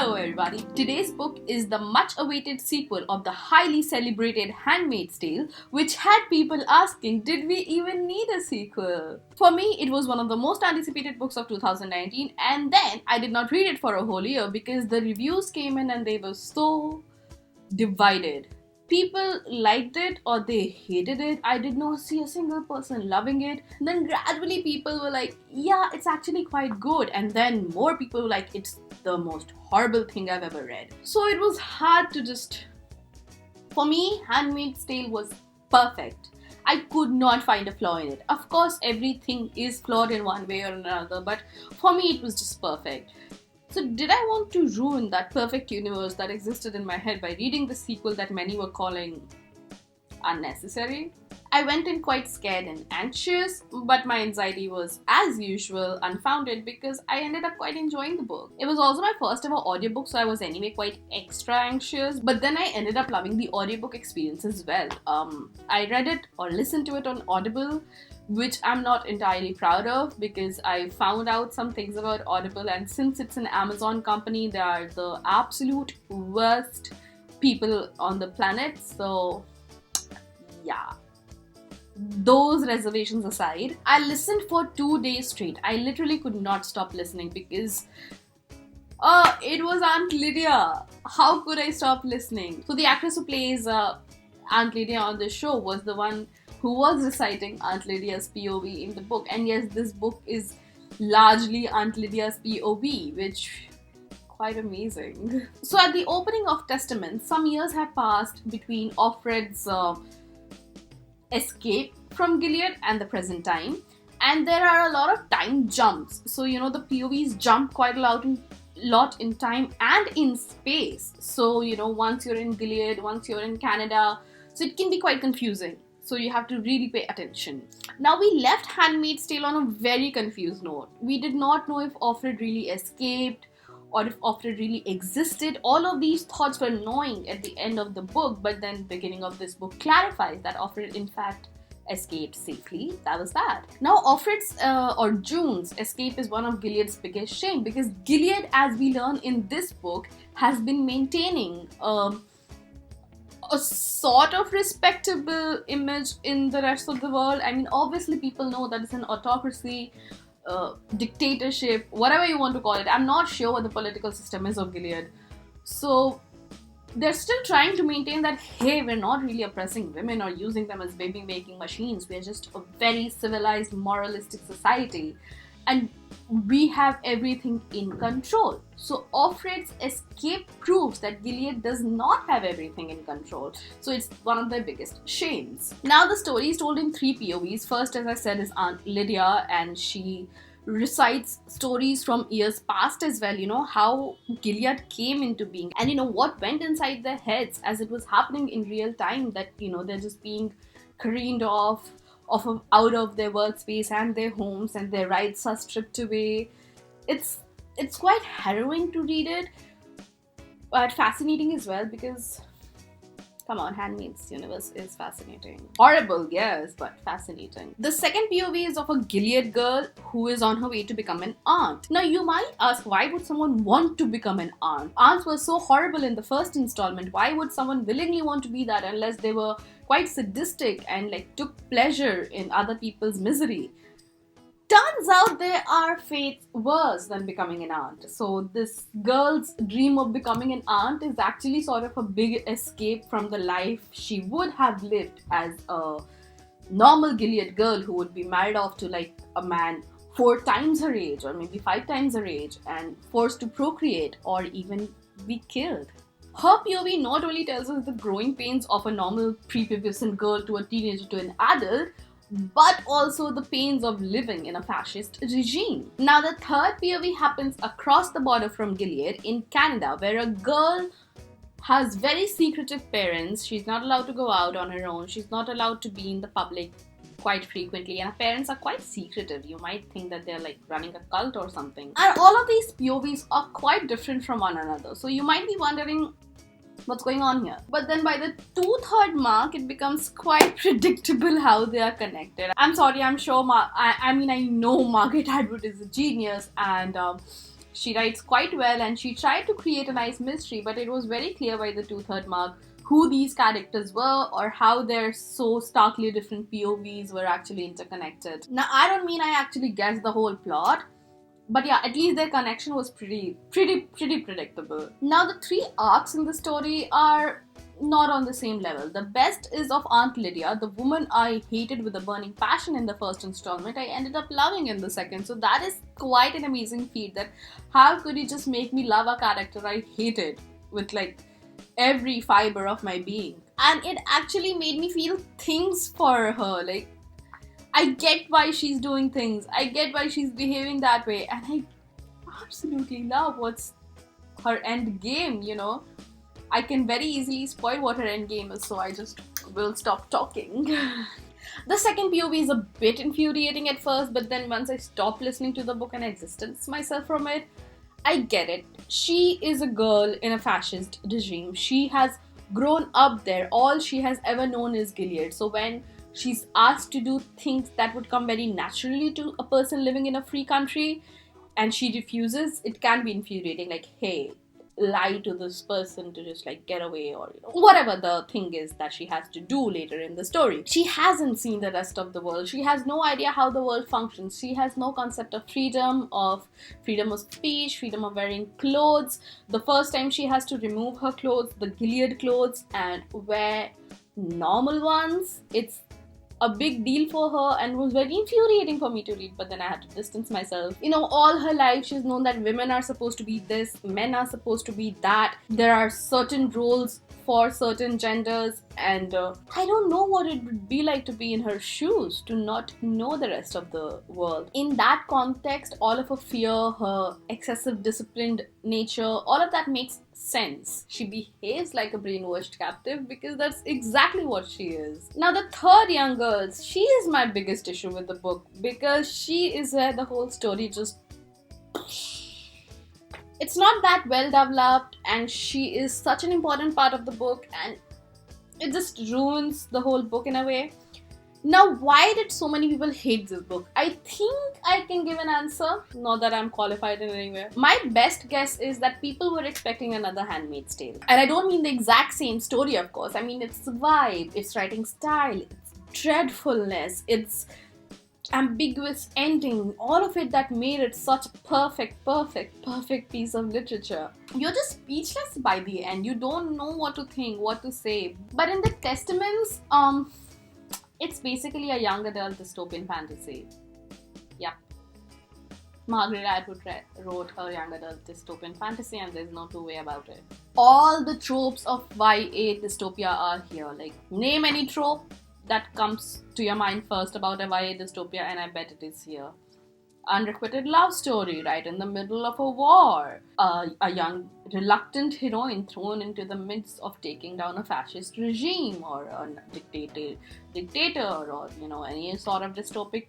Hello everybody, today's book is the much awaited sequel of the highly celebrated Handmaid's Tale, which had people asking, did we even need a sequel? For me, it was one of the most anticipated books of 2019, and then I did not read it for a whole year because the reviews came in and they were so divided. People liked it or they hated it. I did not see a single person loving it. Then gradually people were like, yeah, it's actually quite good. And then more people were like, it's the most horrible thing I've ever read. So it was hard to For me, Handmaid's Tale was perfect. I could not find a flaw in it. Of course, everything is flawed in one way or another, but for me it was just perfect. So did I want to ruin that perfect universe that existed in my head by reading the sequel that many were calling unnecessary? I went in quite scared and anxious, but my anxiety was, as usual, unfounded because I ended up quite enjoying the book. It was also my first ever audiobook, so I was anyway quite extra anxious, but then I ended up loving the audiobook experience as well. I read it or listened to it on Audible, which I'm not entirely proud of because I found out some things about Audible, and since it's an Amazon company, they are the absolute worst people on the planet. So yeah, those reservations aside, I listened for 2 days straight. I literally could not stop listening because it was Aunt Lydia. How could I stop listening? So the actress who plays Aunt Lydia on the show was the one who was reciting Aunt Lydia's POV in the book. And yes, this book is largely Aunt Lydia's POV, which quite amazing. So at the opening of Testament, some years had passed between Offred's escape from Gilead and the present time. And there are a lot of time jumps. So, the POVs jump quite a lot in time and in space. So, once you're in Gilead, once you're in Canada, so it can be quite confusing. So you have to really pay attention. Now we left Handmaid's Tale on a very confused note. We did not know if Offred really escaped or if Offred really existed. All of these thoughts were gnawing at the end of the book, but then the beginning of this book clarifies that Offred in fact escaped safely. That was that. Now Offred's or June's escape is one of Gilead's biggest shame because Gilead, as we learn in this book, has been maintaining a sort of respectable image in the rest of the world. I mean, obviously people know that it's an autocracy, dictatorship, whatever you want to call it. I'm not sure what the political system is of Gilead. So they're still trying to maintain that, hey, we're not really oppressing women or using them as baby-making machines. We're just a very civilized, moralistic society. And we have everything in control. So Offred's escape proves that Gilead does not have everything in control. So it's one of their biggest shames. Now the story is told in 3 POVs. First, as I said, is Aunt Lydia, and she recites stories from years past as well, how Gilead came into being and what went inside their heads as it was happening in real time, that they're just being careened off out of their workspace and their homes, and their rights are stripped away. It's quite harrowing to read it, but fascinating as well because, come on, Handmaid's universe is fascinating. Horrible, yes, but fascinating. The second POV is of a Gilead girl who is on her way to become an aunt. Now you might ask, why would someone want to become an aunt? Aunts were so horrible in the first installment. Why would someone willingly want to be that unless they were quite sadistic and took pleasure in other people's misery? Turns out there are fates worse than becoming an aunt. So this girl's dream of becoming an aunt is actually sort of a big escape from the life she would have lived as a normal Gilead girl who would be married off to a man 4 times her age or maybe 5 times her age and forced to procreate or even be killed. Her POV not only tells us the growing pains of a normal prepubescent girl to a teenager to an adult, but also the pains of living in a fascist regime. Now the third POV happens across the border from Gilead in Canada, where a girl has very secretive parents. She's not allowed to go out on her own. She's not allowed to be in the public quite frequently, and her parents are quite secretive. You might think that they're running a cult or something. And all of these POVs are quite different from one another. So you might be wondering, what's going on here? But then by the 2/3 mark, it becomes quite predictable how they are connected. I'm sorry, I'm sure I know Margaret Atwood is a genius, and She writes quite well, and she tried to create a nice mystery, but it was very clear by the two-third mark who these characters were or how their so starkly different POVs were actually interconnected. Now, I don't mean I actually guessed the whole plot, but yeah, at least their connection was pretty predictable. Now, the three arcs in the story are not on the same level. The best is of Aunt Lydia, the woman I hated with a burning passion in the first installment. I ended up loving in the second. So that is quite an amazing feat, that how could you just make me love a character I hated with like every fiber of my being? And it actually made me feel things for her. Like, I get why she's doing things. I get why she's behaving that way. And I absolutely love what's her end game, you know. I can very easily spoil what her end game is, so I just will stop talking. The second POV is a bit infuriating at first, but then once I stop listening to the book and I distance myself from it, I get it. She is a girl in a fascist regime. She has grown up there. All she has ever known is Gilead. So when she's asked to do things that would come very naturally to a person living in a free country, and she refuses, it can be infuriating. Like, hey, lie to this person to just like get away, or you know, whatever the thing is that she has to do later in the story. She hasn't seen the rest of the world. She has no idea how the world functions. She has no concept of freedom of speech, freedom of wearing clothes. The first time she has to remove her clothes, the Gilead clothes, and wear normal ones, it's a big deal for her and was very infuriating for me to read, but then I had to distance myself. You know, all her life she's known that women are supposed to be this, men are supposed to be that. There are certain roles for certain genders, and I don't know what it would be like to be in her shoes, to not know the rest of the world. In that context, all of her fear, her excessive disciplined nature, all of that makes sense. She behaves like a brainwashed captive because that's exactly what she is. Now, the third young girl, she is my biggest issue with the book, because she is where the whole story just... It's not that well developed, and she is such an important part of the book, and it just ruins the whole book in a way. Now, why did so many people hate this book? I think I can give an answer, not that I'm qualified in any way. My best guess is that people were expecting another Handmaid's Tale. And I don't mean the exact same story, of course. I mean its vibe, its writing style, its dreadfulness, its ambiguous ending, all of it that made it such a perfect piece of literature. You're just speechless by the end. You don't know what to think, what to say. But in the Testaments, it's basically a young adult dystopian fantasy. Yep. Margaret Atwood wrote her young adult dystopian fantasy, and there's no two way about it. All the tropes of YA dystopia are here. Like, name any trope that comes to your mind first about a YA dystopia, and I bet it is here. Unrequited love story right in the middle of a war. A young reluctant heroine thrown into the midst of taking down a fascist regime, or a dictator, or you know, any sort of dystopic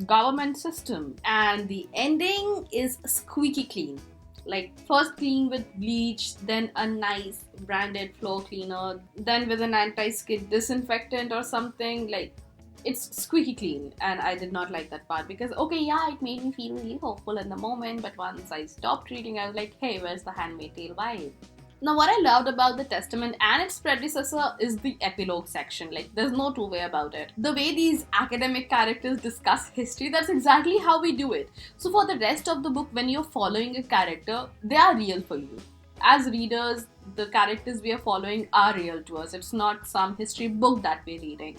government system. And the ending is squeaky clean. Like, first clean with bleach, then a nice branded floor cleaner, then with an anti-skid disinfectant or something. Like, it's squeaky clean, and I did not like that part because, okay, yeah, it made me feel really hopeful in the moment, but once I stopped reading, I was like, hey, where's the Handmaid's Tale vibe? Now, what I loved about the Testament and its predecessor is the epilogue section. Like, there's no two way about it. The way these academic characters discuss history, that's exactly how we do it. So for the rest of the book, when you're following a character, they are real for you. As readers, the characters we are following are real to us. It's not some history book that we're reading.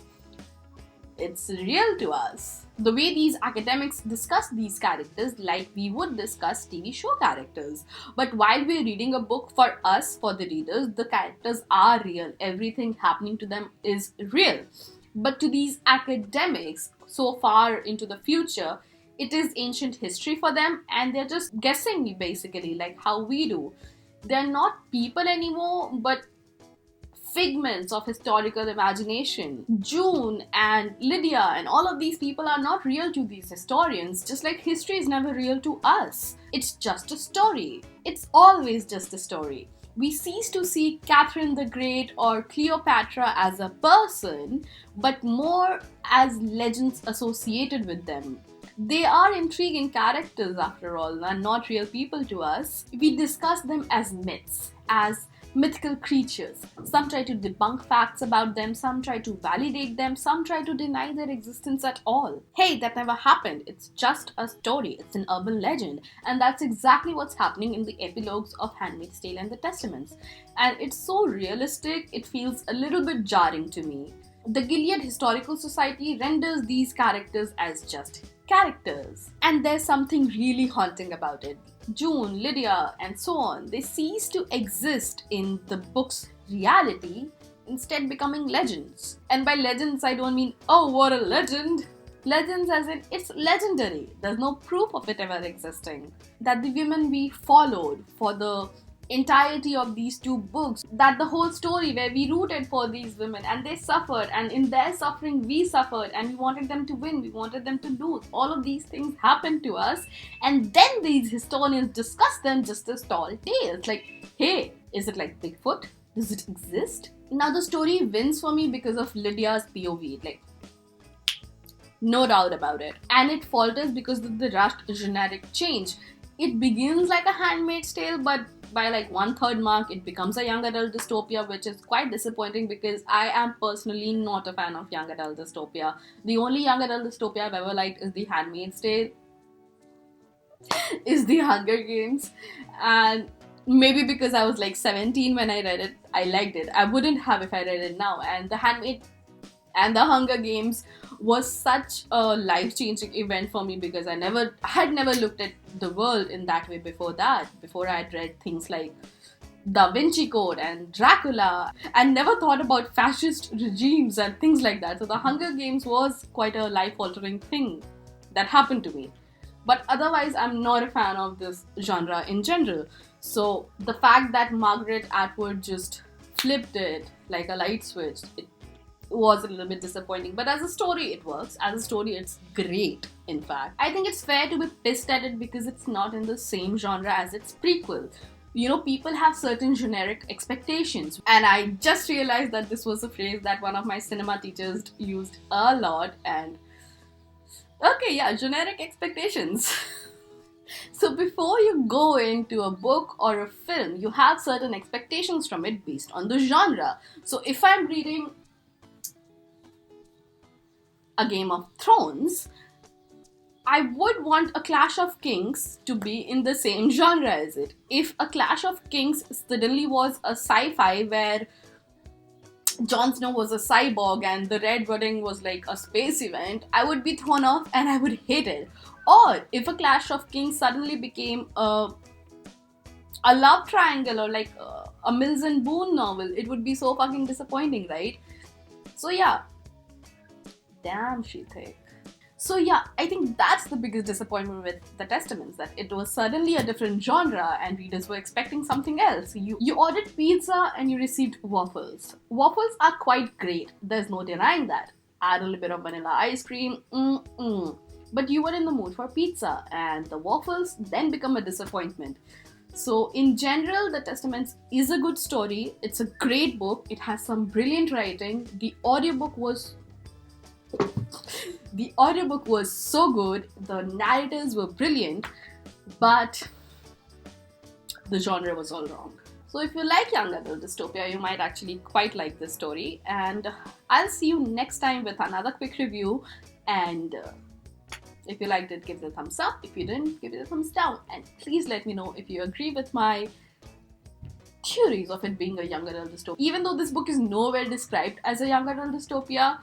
It's real to us. The way these academics discuss these characters, like we would discuss TV show characters. But while we're reading a book, for us, for the readers, the characters are real. Everything happening to them is real. But to these academics, so far into the future, it is ancient history for them, and they're just guessing basically, like how we do. They're not people anymore, but figments of historical imagination. June and Lydia and all of these people are not real to these historians, just like history is never real to us. It's just a story. It's always just a story. We cease to see Catherine the Great or Cleopatra as a person, but more as legends associated with them. They are intriguing characters after all, and not real people to us. We discuss them as myths, as mythical creatures. Some try to debunk facts about them, some try to validate them, some try to deny their existence at all. Hey, that never happened. It's just a story, it's an urban legend. And that's exactly what's happening in the epilogues of Handmaid's Tale and the Testaments. And it's so realistic, it feels a little bit jarring to me. The Gilead Historical Society renders these characters as just characters. And there's something really haunting about it. June, Lydia, and so on, they cease to exist in the book's reality, instead becoming legends. And by legends, I don't mean, oh, what a legend! Legends as in, it's legendary. There's no proof of it ever existing. That the women we followed for the entirety of these two books, that the whole story where we rooted for these women and they suffered, and in their suffering we suffered, and we wanted them to win, we wanted them to lose, all of these things happened to us, and then these historians discuss them just as tall tales, like, hey, is it like Bigfoot? Does it exist? Now the story wins for me because of Lydia's POV, like, no doubt about it, and it falters because of the rushed generic change. It begins like a Handmaid's Tale, but by like 1/3 mark, it becomes a young adult dystopia, which is quite disappointing because I am personally not a fan of young adult dystopia. The only young adult dystopia I've ever liked is The Handmaid's Tale, is The Hunger Games, and maybe because I was like 17 when I read it, I liked it. I wouldn't have if I read it now. And The Handmaid and The Hunger Games was such a life-changing event for me because I had never looked at the world in that way before that. Before I had read things like Da Vinci Code and Dracula, and never thought about fascist regimes and things like that. So The Hunger Games was quite a life-altering thing that happened to me. But otherwise, I'm not a fan of this genre in general. So the fact that Margaret Atwood just flipped it like a light switch, it was a little bit disappointing, but as a story it works. As a story it's great. In fact, I think it's fair to be pissed at it because it's not in the same genre as its prequel. You know, people have certain generic expectations, and I just realized that this was a phrase that one of my cinema teachers used a lot. And okay, yeah, generic expectations. So before you go into a book or a film, you have certain expectations from it based on the genre. So if I'm reading a Game of Thrones, I would want a Clash of Kings to be in the same genre as it. If a Clash of Kings suddenly was a sci-fi where Jon Snow was a cyborg and the Red Wedding was like a space event, I would be thrown off and I would hate it. Or if a Clash of Kings suddenly became a love triangle or like a Mills and Boon novel, it would be so fucking disappointing, right? So yeah. Damn, she thick. So yeah, I think that's the biggest disappointment with The Testaments, that it was suddenly a different genre and readers were expecting something else. You ordered pizza and you received waffles. Waffles are quite great, there's no denying that. Add a little bit of vanilla ice cream, But you were in the mood for pizza, and the waffles then become a disappointment. So in general, The Testaments is a good story, it's a great book, it has some brilliant writing, the audiobook was so good, the narrators were brilliant, but the genre was all wrong. So if you like young adult dystopia, you might actually quite like this story, and I'll see you next time with another quick review. And if you liked it, give it a thumbs up. If you didn't, give it a thumbs down, and please let me know if you agree with my theories of it being a young adult dystopia. Even though this book is nowhere described as a young adult dystopia,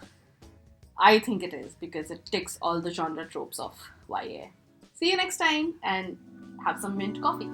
I think it is because it ticks all the genre tropes of YA. See you next time and have some mint coffee.